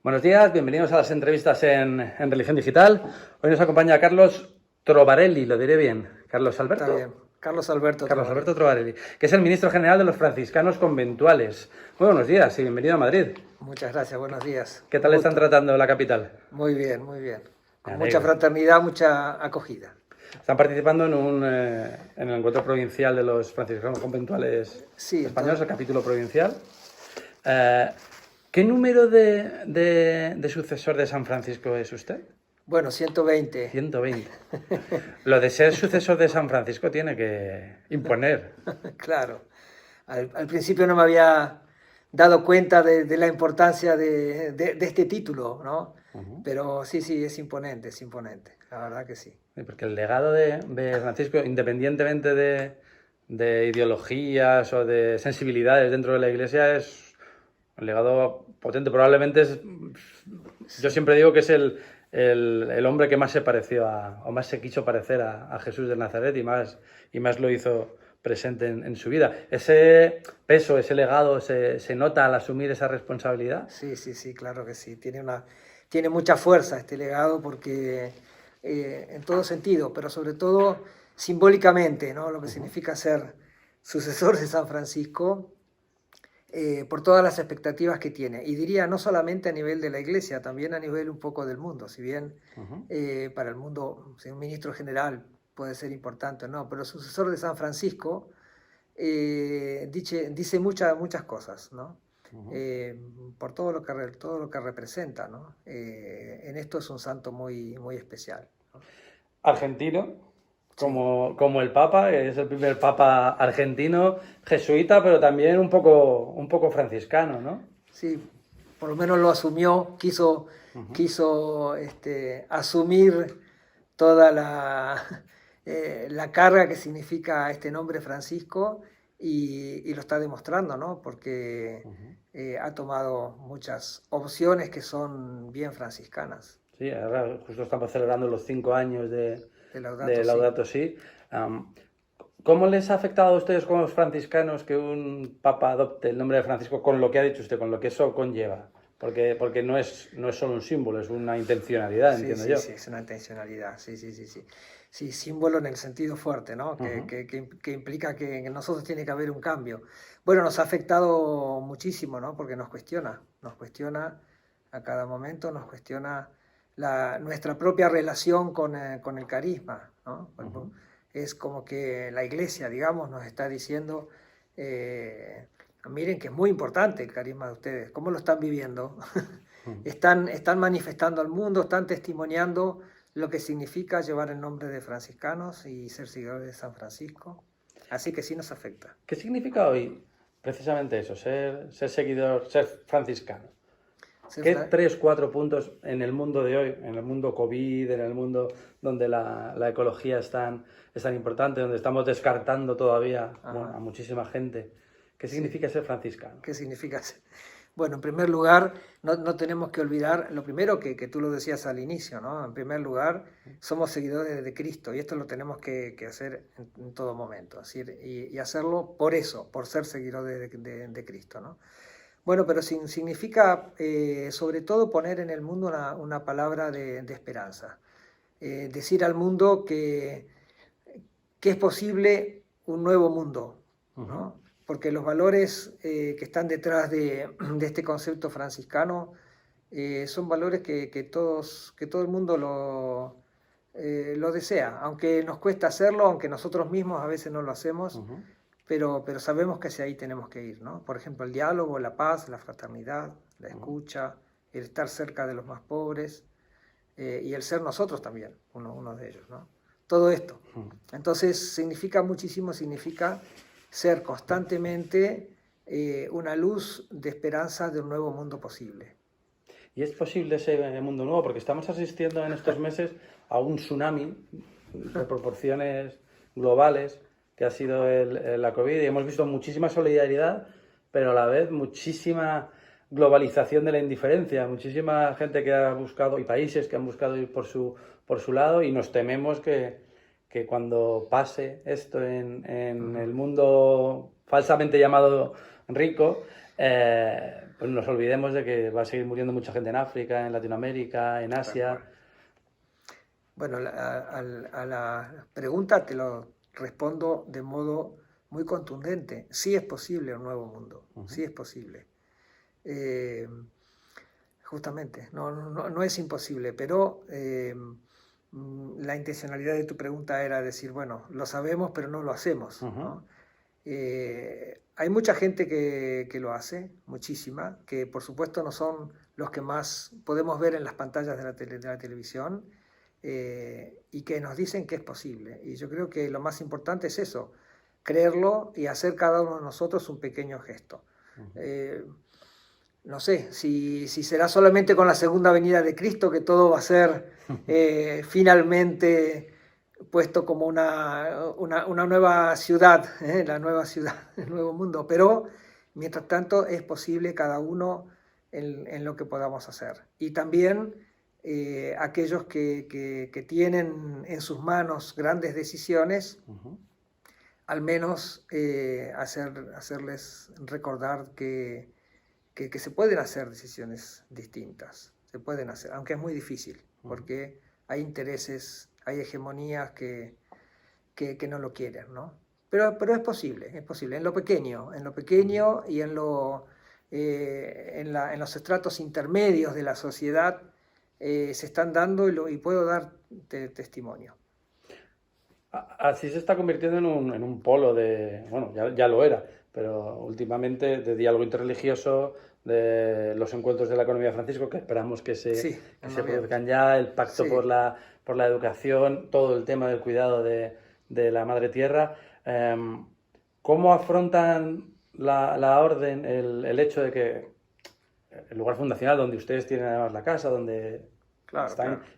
Buenos días, bienvenidos a las entrevistas en Religión Digital. Hoy nos acompaña Carlos Trovarelli, lo diré bien. Carlos Alberto. Está bien. Carlos Alberto Trovarelli, que es el ministro general de los franciscanos conventuales. Muy buenos días y bienvenido a Madrid. Muchas gracias, buenos días. ¿Qué tal están tratando la capital? Muy bien, muy bien. Con Me mucha alegro. fraternidad, mucha acogida. Están participando en el encuentro provincial de los franciscanos conventuales Sí, españoles, el capítulo provincial. ¿Qué número de sucesor de San Francisco es usted? Bueno, 120. 120. Lo de ser sucesor de San Francisco tiene que imponer. Claro. Al principio no me había dado cuenta de la importancia de este título, ¿no? Pero sí, es imponente, la verdad que sí. Sí, porque el legado de Francisco, independientemente de ideologías o de sensibilidades dentro de la Iglesia, es un legado potente. Probablemente es, yo siempre digo que es el hombre que más se pareció o más se quiso parecer a Jesús de Nazaret y más lo hizo presente en su vida. Ese peso, ese legado, se nota al asumir esa responsabilidad. Sí, claro que sí. Tiene mucha fuerza este legado porque en todo sentido, pero sobre todo simbólicamente, ¿no? Lo que significa ser sucesor de San Francisco por todas las expectativas que tiene. Y diría no solamente a nivel de la Iglesia, también a nivel un poco del mundo. Si bien para el mundo, si un ministro general puede ser importante, ¿no? Pero el sucesor de San Francisco dice muchas cosas, ¿no? Por todo lo que representa, ¿no? En esto es un santo muy especial, ¿no? Argentino, como el Papa, que es el primer Papa argentino, jesuita, pero también un poco franciscano, ¿no? Sí, por lo menos lo asumió, quiso asumir toda la carga que significa este nombre Francisco y lo está demostrando, ¿no? Porque ha tomado muchas opciones que son bien franciscanas. Sí, ahora justo estamos celebrando los 5 años de De Laudato Si. ¿Cómo les ha afectado a ustedes como franciscanos que un papa adopte el nombre de Francisco con lo que ha dicho usted, con lo que eso conlleva? Porque no es solo un símbolo, es una intencionalidad, entiendo yo. Sí, es una intencionalidad, sí. Sí, símbolo en el sentido fuerte, ¿no? Que implica que en nosotros tiene que haber un cambio. Bueno, nos ha afectado muchísimo, ¿no? Porque nos cuestiona a cada momento, nos cuestiona nuestra propia relación con el carisma, ¿no? Es como que la Iglesia, digamos, nos está diciendo, miren que es muy importante el carisma de ustedes, ¿cómo lo están viviendo? Están manifestando al mundo, están testimoniando lo que significa llevar el nombre de franciscanos y ser seguidores de San Francisco. Así que sí nos afecta. ¿Qué significa hoy precisamente eso, ser seguidor, ser franciscano? ¿Qué 3, 4 puntos en el mundo de hoy, en el mundo COVID, en el mundo donde la ecología es tan importante, donde estamos descartando todavía a muchísima gente? ¿Qué significa ser franciscano? ¿Qué significa ser? Bueno, en primer lugar, no tenemos que olvidar, lo primero que tú lo decías al inicio, ¿no? En primer lugar, somos seguidores de Cristo y esto lo tenemos que hacer en todo momento, es decir, y hacerlo por eso, por ser seguidores de Cristo, ¿no? Bueno, pero significa sobre todo poner en el mundo una palabra de esperanza. Decir al mundo que es posible un nuevo mundo, ¿no? Porque los valores que están detrás de este concepto franciscano son valores que todo el mundo lo desea, aunque nos cuesta hacerlo, aunque nosotros mismos a veces no lo hacemos, pero sabemos que hacia ahí tenemos que ir, ¿no? Por ejemplo, el diálogo, la paz, la fraternidad, la escucha, el estar cerca de los más pobres y el ser nosotros también, uno de ellos, ¿no? Todo esto. Entonces significa muchísimo, significa ser constantemente una luz de esperanza de un nuevo mundo posible. ¿Y es posible ese mundo nuevo? Porque estamos asistiendo en estos meses a un tsunami de proporciones globales que ha sido la COVID y hemos visto muchísima solidaridad, pero a la vez muchísima globalización de la indiferencia, muchísima gente que ha buscado y países que han buscado ir por su lado y nos tememos que que cuando pase esto en el mundo falsamente llamado rico, pues nos olvidemos de que va a seguir muriendo mucha gente en África, en Latinoamérica, en Asia. Bueno, a la pregunta te lo respondo de modo muy contundente. Sí es posible un nuevo mundo, sí es posible. Justamente, no es imposible, pero la intencionalidad de tu pregunta era decir, bueno, lo sabemos, pero no lo hacemos, ¿no? Hay mucha gente que lo hace, muchísima, que por supuesto no son los que más podemos ver en las pantallas de la televisión, y que nos dicen que es posible. Y yo creo que lo más importante es eso, creerlo y hacer cada uno de nosotros un pequeño gesto. No sé si será solamente con la segunda venida de Cristo que todo va a ser finalmente puesto como una nueva ciudad, la nueva ciudad, el nuevo mundo. Pero mientras tanto es posible cada uno en lo que podamos hacer. Y también aquellos que tienen en sus manos grandes decisiones, al menos hacerles recordar que se pueden hacer decisiones distintas, se pueden hacer, aunque es muy difícil, porque hay intereses, hay hegemonías que no lo quieren, ¿no? Pero es posible, en lo pequeño y en los estratos intermedios de la sociedad se están dando y puedo dar testimonio. Así se está convirtiendo en un polo de, bueno, ya lo era, pero últimamente de diálogo interreligioso, de los encuentros de la economía Francisco, que esperamos que se produzcan ya, el pacto por la educación, todo el tema del cuidado de la madre tierra. ¿Cómo afrontan la orden el hecho de que el lugar fundacional donde ustedes tienen además la casa, donde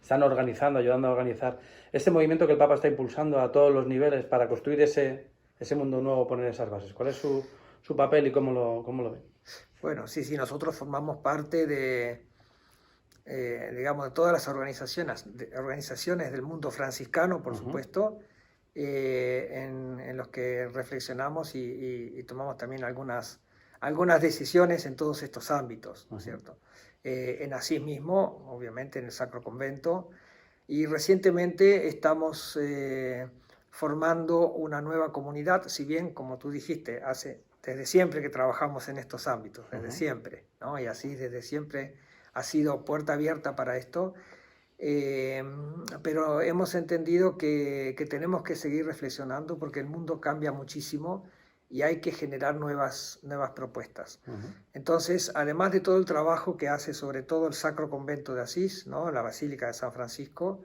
están organizando, ayudando a organizar ese movimiento que el Papa está impulsando a todos los niveles para construir ese mundo nuevo, poner esas bases? ¿Cuál es su papel y cómo lo ven? Bueno, sí, nosotros formamos parte digamos, de todas las organizaciones del mundo franciscano, por supuesto, en los que reflexionamos y tomamos también algunas decisiones en todos estos ámbitos, ¿no es cierto? En Asís mismo, obviamente en el Sacro Convento, y recientemente estamos formando una nueva comunidad, si bien, como tú dijiste, desde siempre que trabajamos en estos ámbitos, desde siempre, ¿no? Y así desde siempre ha sido puerta abierta para esto, pero hemos entendido que tenemos que seguir reflexionando porque el mundo cambia muchísimo y hay que generar nuevas propuestas. Entonces, además de todo el trabajo que hace sobre todo el Sacro Convento de Asís, ¿no? La Basílica de San Francisco,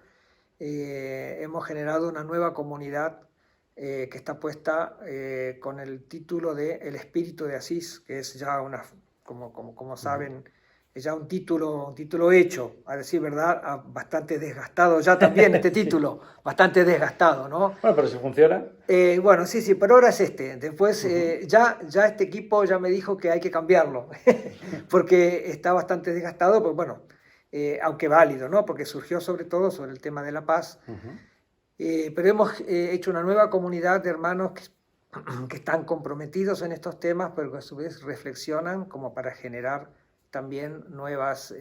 hemos generado una nueva comunidad que está puesta con el título de El Espíritu de Asís, que es ya como saben, es ya un título hecho, a decir verdad, bastante desgastado ya también este título, bastante desgastado, ¿no? Bueno, pero si funciona. Bueno, sí, pero ahora es este. Después ya este equipo ya me dijo que hay que cambiarlo, porque está bastante desgastado, pues bueno, aunque válido, ¿no? Porque surgió sobre todo sobre el tema de la paz. Pero hemos hecho una nueva comunidad de hermanos que están comprometidos en estos temas, pero que a su vez reflexionan como para generar también nuevas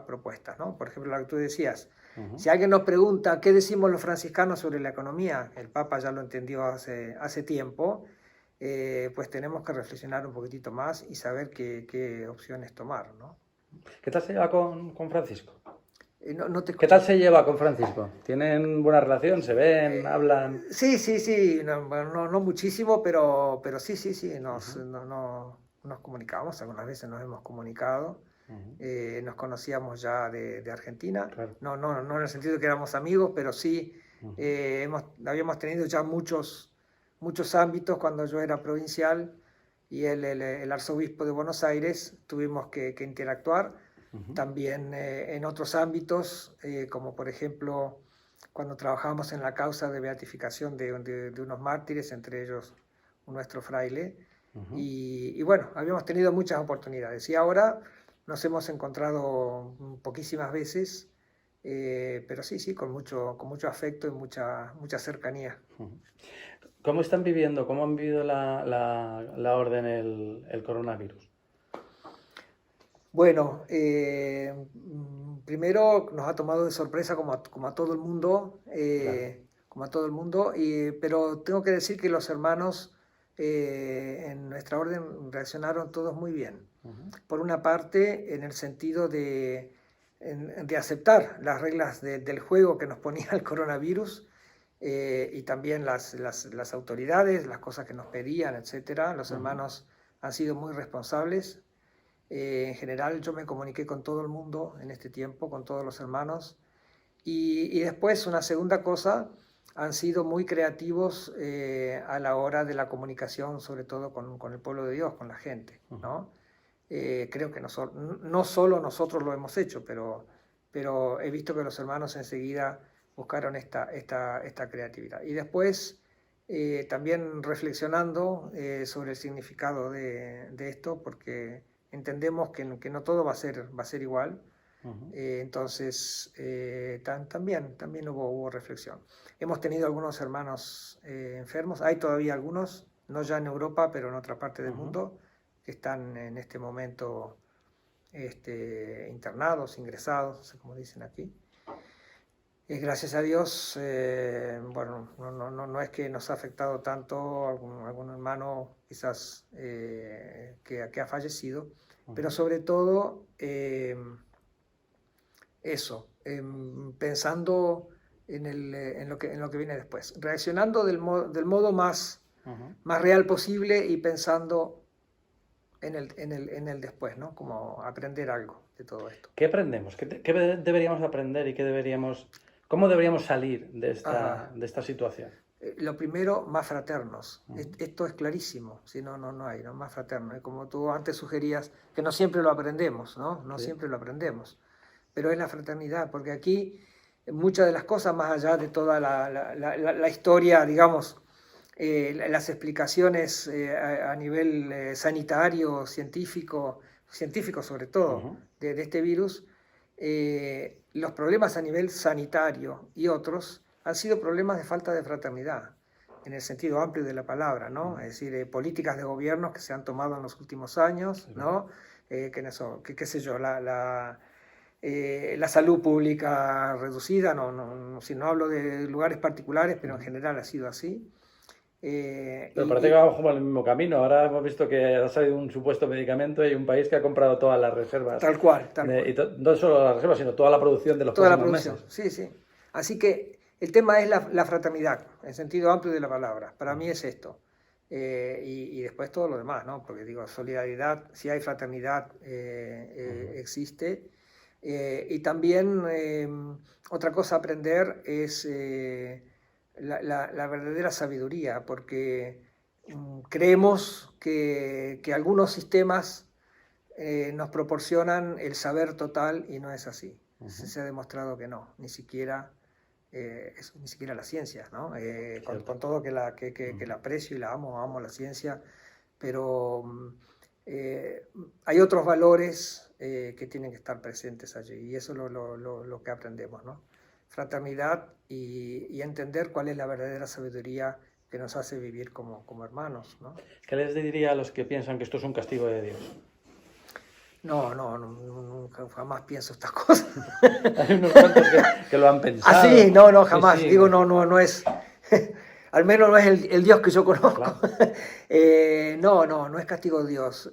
propuestas, ¿no? Por ejemplo, lo que tú decías, si alguien nos pregunta qué decimos los franciscanos sobre la economía, el Papa ya lo entendió hace tiempo, pues tenemos que reflexionar un poquitito más y saber qué opciones tomar, ¿no? ¿Qué tal se lleva con Francisco? ¿Qué tal se lleva con Francisco? ¿Tienen buena relación? ¿Se ven? ¿Hablan? Sí. No muchísimo, pero sí. Nos comunicamos, algunas veces nos hemos comunicado. Nos conocíamos ya de Argentina. Claro. No en el sentido de que éramos amigos, pero sí habíamos tenido ya muchos ámbitos cuando yo era provincial y el arzobispo de Buenos Aires, tuvimos que interactuar. También en otros ámbitos, como por ejemplo cuando trabajamos en la causa de beatificación de unos mártires, entre ellos nuestro fraile, y bueno, habíamos tenido muchas oportunidades y ahora nos hemos encontrado poquísimas veces, pero sí, con mucho afecto y mucha cercanía. ¿Cómo están viviendo, cómo han vivido la orden el coronavirus? Bueno, primero nos ha tomado de sorpresa como a todo el mundo, Claro. como a todo el mundo, pero tengo que decir que los hermanos en nuestra orden reaccionaron todos muy bien. Ujú. Por una parte, en el sentido de aceptar las reglas del juego que nos ponía el coronavirus, y también las autoridades, las cosas que nos pedían, etcétera. Los Ujú. hermanos han sido muy responsables. En general yo me comuniqué con todo el mundo en este tiempo, con todos los hermanos. Y después una segunda cosa, han sido muy creativos a la hora de la comunicación, sobre todo con el pueblo de Dios, con la gente, Ujú. ¿no? Creo que no solo nosotros lo hemos hecho, pero he visto que los hermanos enseguida buscaron esta creatividad. Y después, también reflexionando sobre el significado de esto, porque entendemos que no todo va a ser igual. Ujú. Entonces, también hubo reflexión. Hemos tenido algunos hermanos enfermos, hay todavía algunos, no ya en Europa, pero en otra parte del Ujú. mundo, que están en este momento internados, ingresados, no sé cómo dicen aquí. Gracias a Dios, bueno, no es que nos ha afectado tanto algún hermano quizás que ha fallecido, pero Ujú. sobre todo eso, pensando en lo que viene después, reaccionando del modo Ujú. más real posible y pensando en el después, ¿no? Como aprender algo de todo esto. ¿Qué aprendemos? ¿Qué deberíamos aprender y cómo deberíamos salir Ajá. de esta situación? Lo primero, más fraternos. Ujú. Esto es clarísimo, si no hay, ¿no? Más fraternos. Como tú antes sugerías, que no siempre lo aprendemos, ¿no? No Sí. siempre lo aprendemos. Pero es la fraternidad, porque aquí muchas de las cosas, más allá de toda la historia, digamos, las explicaciones a nivel sanitario, científico sobre todo, Ujú. de este virus, los problemas a nivel sanitario y otros han sido problemas de falta de fraternidad, en el sentido amplio de la palabra, ¿no? Ujú. Es decir, políticas de gobierno que se han tomado en los últimos años, Es verdad. ¿no? Qué sé yo, la salud pública reducida, si no hablo de lugares particulares, pero en Ujú. general ha sido así. Eh, Pero y, parece que y- vamos por el mismo camino. Ahora hemos visto que ha salido un supuesto medicamento y un país que ha comprado todas las reservas. Tal cual. No solo las reservas, sino toda la producción de los Toda la próximos producción, meses. sí, sí. Así que el tema es la fraternidad, en sentido amplio de la palabra. Para mí Ujú. es esto. Y después todo lo demás, ¿no? Porque digo, solidaridad, si hay fraternidad, Ujú. existe. Y también otra cosa a aprender es la verdadera sabiduría, porque creemos que algunos sistemas nos proporcionan el saber total y no es así. Ujú. Se ha demostrado que no, ni siquiera, ni siquiera la ciencia, ¿no? Cierto. Con todo que Ujú. la aprecio y la amo la ciencia, pero hay otros valores que tienen que estar presentes allí y eso es lo que aprendemos, ¿no? Fraternidad y entender cuál es la verdadera sabiduría que nos hace vivir como hermanos, ¿no? ¿Qué les diría a los que piensan que esto es un castigo de Dios? Nunca, jamás pienso estas cosas. Hay unos cuantos que lo han Así, pensado. no, Sí, jamás. sí, Digo, no es, al menos no es el Dios que yo conozco. claro. No es castigo de Dios.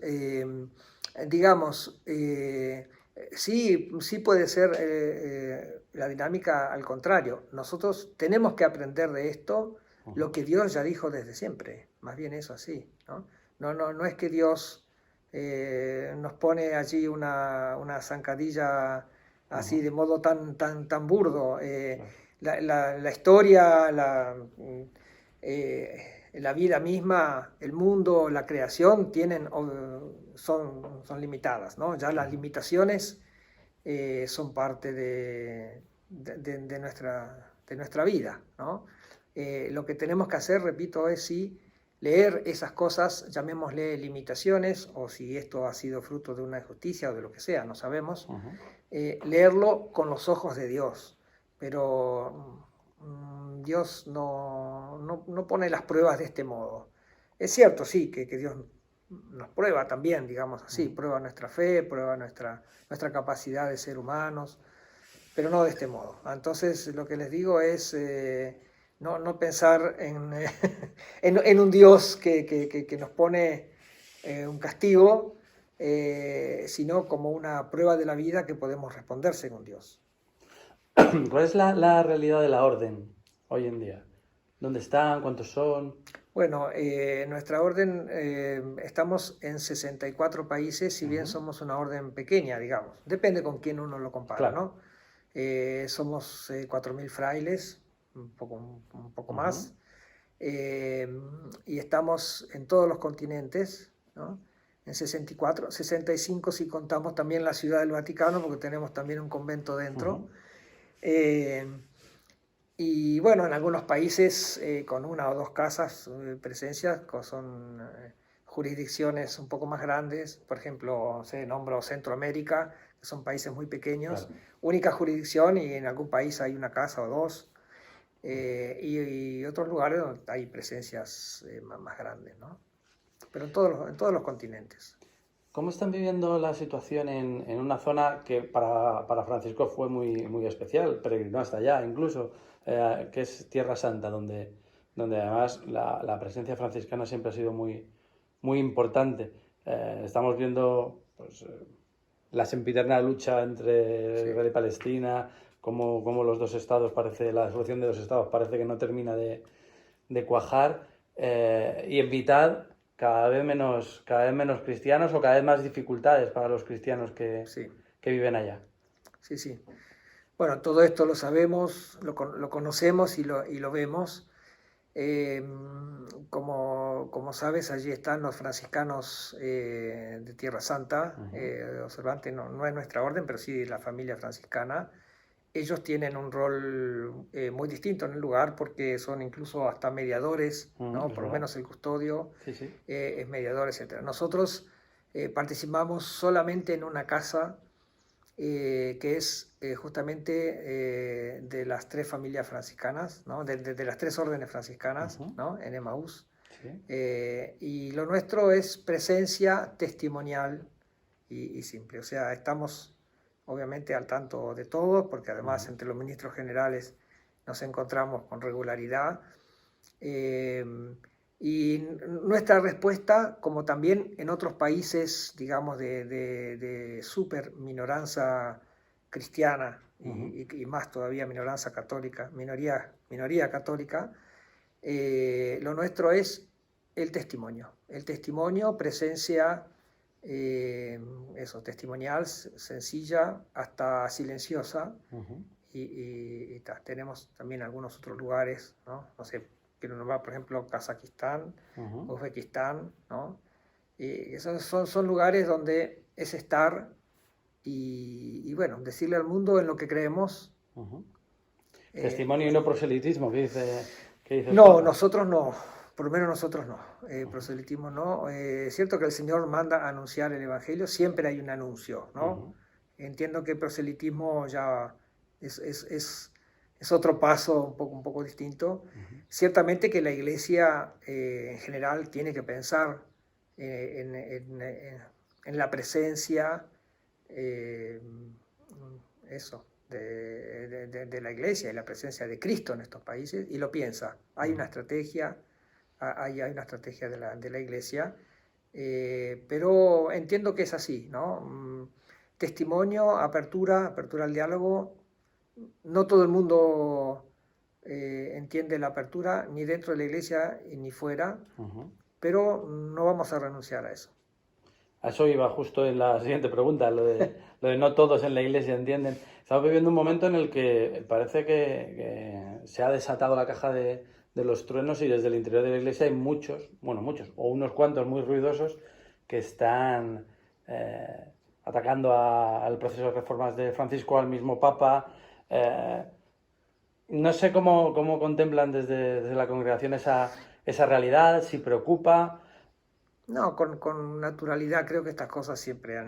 Digamos, sí puede ser la dinámica al contrario. Nosotros tenemos que aprender de esto lo Ujú. que Dios ya dijo desde siempre. Más bien eso así, ¿no? No es que Dios nos pone allí una zancadilla así Ujú. de modo tan burdo. Claro. La historia, la vida misma, el mundo, la creación son limitadas, ¿no? Ya las Ujú. limitaciones son parte de nuestra vida, ¿no? Lo que tenemos que hacer, repito, es sí leer esas cosas, llamémosle limitaciones, o si esto ha sido fruto de una injusticia o de lo que sea, no sabemos, leerlo con los ojos de Dios. Pero Dios no pone las pruebas de este modo. Es cierto, sí, que Dios nos prueba también, digamos así, prueba nuestra fe, prueba nuestra capacidad de ser humanos, pero no de este modo. Entonces, lo que les digo es no pensar en un Dios que nos pone un castigo, sino como una prueba de la vida que podemos responder según Dios. ¿Cuál es la realidad de la orden hoy en día? ¿Dónde están? ¿Cuántos son? Bueno, nuestra orden, estamos en 64 países, si bien somos una orden pequeña, digamos. Depende con quién uno lo compara, Claro. ¿no? Somos 4.000 frailes, un poco más, y estamos en todos los continentes, ¿no? En 64, 65 si contamos también la Ciudad del Vaticano, porque tenemos también un convento dentro. Y bueno, en algunos países con una o dos casas presencias, son jurisdicciones un poco más grandes. Por ejemplo, nombro Centroamérica, que son países muy pequeños, claro. Única jurisdicción, y en algún país hay una casa o dos. Y otros lugares donde hay presencias más grandes, ¿no? Pero en todos los continentes. ¿Cómo están viviendo la situación en una zona que para Francisco fue muy especial, peregrinó hasta allá incluso, que es Tierra Santa, donde además la presencia franciscana siempre ha sido muy importante? Estamos viendo pues, la sempiterna lucha entre Israel y Palestina, cómo los dos estados la solución de los estados parece que no termina de cuajar, y en mitad cada vez menos cristianos, o cada vez más dificultades para los cristianos que viven allá. Sí, sí. Bueno, todo esto lo sabemos, lo conocemos y lo vemos. Como sabes, allí están los franciscanos de Tierra Santa, observantes, no es nuestra orden, pero sí la familia franciscana. Ellos tienen un rol muy distinto en el lugar, porque son incluso hasta mediadores, ¿no? Por lo menos el custodio es mediador, etc. Nosotros participamos solamente en una casa que es justamente de las tres familias franciscanas, ¿no? de las tres órdenes franciscanas, ¿no? En Emaús. Y lo nuestro es presencia testimonial y simple. O sea, estamos obviamente al tanto de todo, porque además entre los ministros generales nos encontramos con regularidad. Y nuestra respuesta, como también en otros países, digamos, de super minoranza cristiana y más todavía minoranza católica, minoría católica, lo nuestro es el testimonio, presencia, testimonial, sencilla, hasta silenciosa, y tenemos también algunos otros lugares, ¿no? No sé, quiero nombrar, por ejemplo, Kazajistán, Uzbekistán, ¿no? Y esos son lugares donde es estar y bueno, decirle al mundo en lo que creemos. Testimonio y no proselitismo, ¿qué dice no, nosotros no. Por lo menos nosotros no, proselitismo no. Es cierto que el Señor manda a anunciar el Evangelio, siempre hay un anuncio, ¿no? Entiendo que el proselitismo ya es otro paso un poco distinto. Ciertamente que la Iglesia en general tiene que pensar en la presencia, de la Iglesia y la presencia de Cristo en estos países, y lo piensa. Hay una estrategia. Hay una estrategia de la Iglesia, pero entiendo que es así, ¿no? Testimonio, apertura al diálogo. No todo el mundo entiende la apertura, ni dentro de la Iglesia ni fuera, pero no vamos a renunciar a eso. A eso iba justo en la siguiente pregunta, lo de no todos en la Iglesia entienden. Estamos viviendo un momento en el que parece que se ha desatado la caja de los truenos, y desde el interior de la Iglesia hay muchos, o unos cuantos muy ruidosos, que están atacando al proceso de reformas de Francisco, al mismo Papa. No sé cómo contemplan desde la congregación esa esa realidad, si preocupa. No, con naturalidad. Creo que estas cosas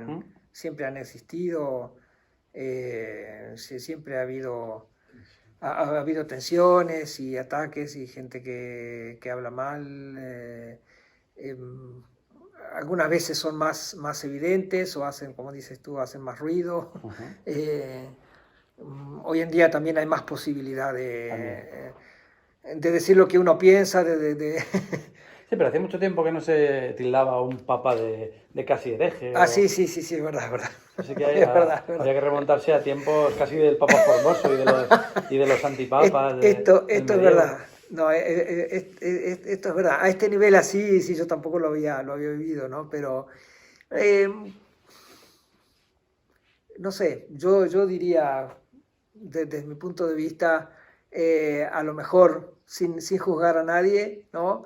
¿Mm? siempre han existido. Siempre ha habido tensiones y ataques y gente que habla mal. Em, Algunas veces son más evidentes o hacen, como dices tú, hacen más ruido. Ujú. Eh, Hoy en día también hay más posibilidad También. de decir lo que uno piensa, Sí, pero hacía mucho tiempo que no se tildaba a un papa de casi hereje. Ah, sí, sí, sí, sí, es verdad, es verdad. Así que Es verdad, es habría verdad. que remontarse a tiempos casi del Papa Formoso y de los antipapas del Esto es medievo. verdad. No, esto es verdad. A este nivel así, sí, yo tampoco lo había vivido, ¿no? Pero, eh, no sé, yo diría, desde mi punto de vista, a lo mejor, sin juzgar a nadie, ¿no?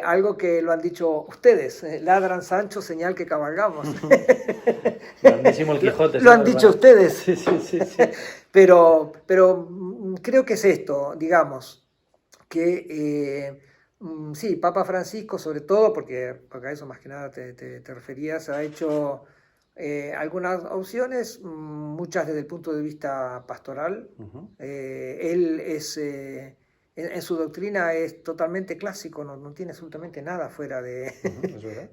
Algo que lo han dicho ustedes, ladran Sancho, señal que cabalgamos. Grandísimo el Quijote, Lo sí, han muy dicho bueno. ustedes. Sí, sí, sí, sí. Pero creo que es esto, digamos, que sí, Papa Francisco sobre todo, porque a eso más que nada te referías, ha hecho algunas opciones, muchas desde el punto de vista pastoral. Ujú, Él es, en su doctrina es totalmente clásico, no tiene absolutamente nada fuera ujú, es verdad.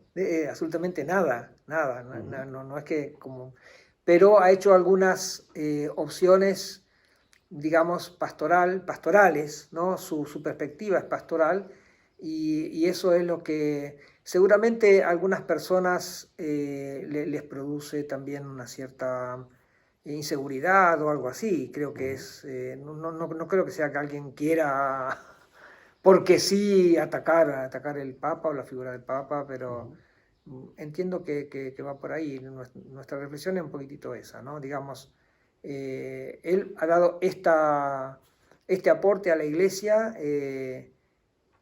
absolutamente nada, nada, Ujú, no es que como... Pero ha hecho algunas opciones, digamos, pastorales, ¿no? Su perspectiva es pastoral y eso es lo que seguramente a algunas personas les produce también una cierta inseguridad o algo así. Creo que ujú, es, no creo que sea que alguien quiera, porque sí, atacar el Papa o la figura del Papa, pero ujú, entiendo que va por ahí. Nuestra reflexión es un poquitito esa, ¿no? Digamos, él ha dado este aporte a la iglesia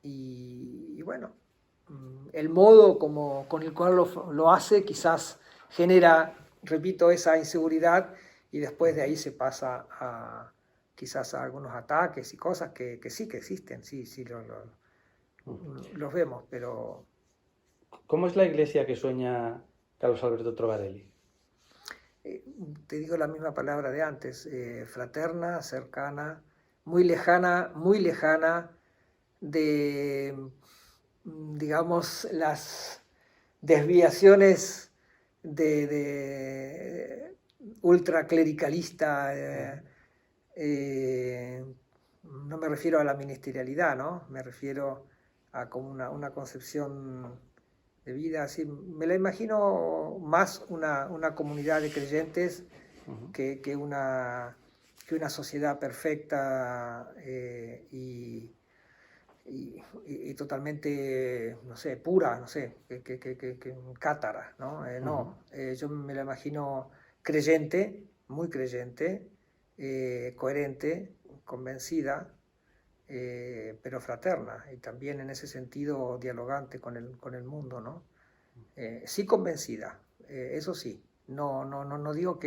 y bueno, el modo con el cual lo hace quizás genera, repito, esa inseguridad y después de ujú, ahí se pasa quizás a algunos ataques y cosas que sí que existen, sí, sí, ujú. los vemos, pero ¿Cómo es la iglesia que sueña Carlos Alberto Trovarelli? eh, te digo la misma palabra de antes, fraterna, cercana, muy lejana de, digamos, las desviaciones de ultraclericalista. Ujú, No me refiero a la ministerialidad, ¿no? Me refiero a como una concepción de vida, así, me la imagino más una comunidad de creyentes ujú, que, que una, que una sociedad perfecta y totalmente, no sé, pura, no sé, que cátara, ¿no? ujú, Yo me la imagino creyente, muy creyente, coherente, convencida, pero fraterna y también en ese sentido dialogante con el mundo, ¿no? Sí convencida, eso sí. No digo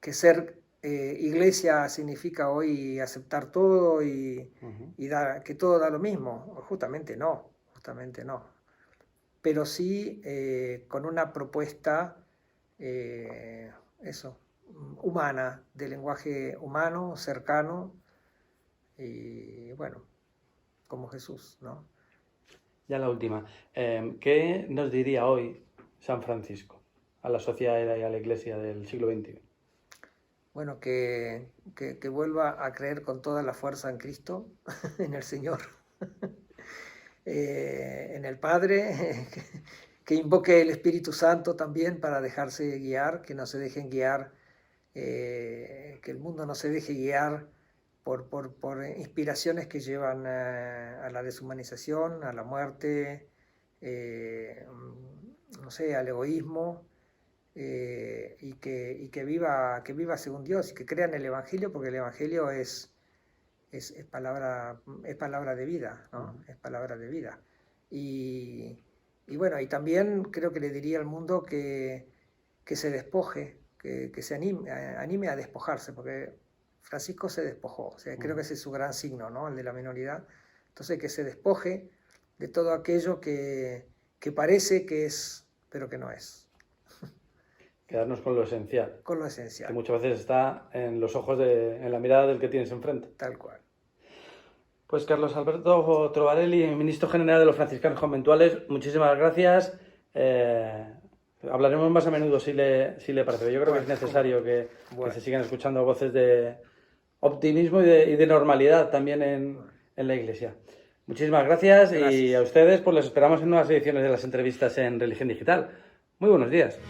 que ser iglesia significa hoy aceptar todo ujú, y que todo da lo mismo. Justamente no. Pero sí con una propuesta, eh, eso, humana, de lenguaje humano, cercano y bueno, como Jesús, ¿no? ya la última. ¿Qué nos diría hoy San Francisco a la sociedad y a la iglesia del siglo XXI? Bueno, que vuelva a creer con toda la fuerza en Cristo, en el Señor, en el Padre, que invoque el Espíritu Santo también para dejarse guiar, que no se dejen guiar, que el mundo no se deje guiar por inspiraciones que llevan a la deshumanización, a la muerte, eh, no sé, al egoísmo, que viva según Dios y que crea en el Evangelio, porque el Evangelio es palabra de vida, ¿no? Ujú, Es palabra de vida. Y, y bueno, y también creo que le diría al mundo que se despoje, que se anime a despojarse, porque Francisco se despojó, o sea, creo ujú, que ese es su gran signo, ¿no? El de la minoridad. Entonces, que se despoje de todo aquello que parece que es, pero que no es. Quedarnos con lo esencial, Con lo que esencial, muchas veces está en los ojos, en la mirada del que tienes enfrente. tal cual. Pues Carlos Alberto Trovarelli, ministro general de los franciscanos conventuales, muchísimas gracias. Hablaremos más a menudo si le parece. Yo creo que es necesario que se sigan escuchando voces de optimismo y de normalidad también en la Iglesia. Muchísimas gracias y a ustedes pues les esperamos en nuevas ediciones de las entrevistas en Religión Digital. Muy buenos días.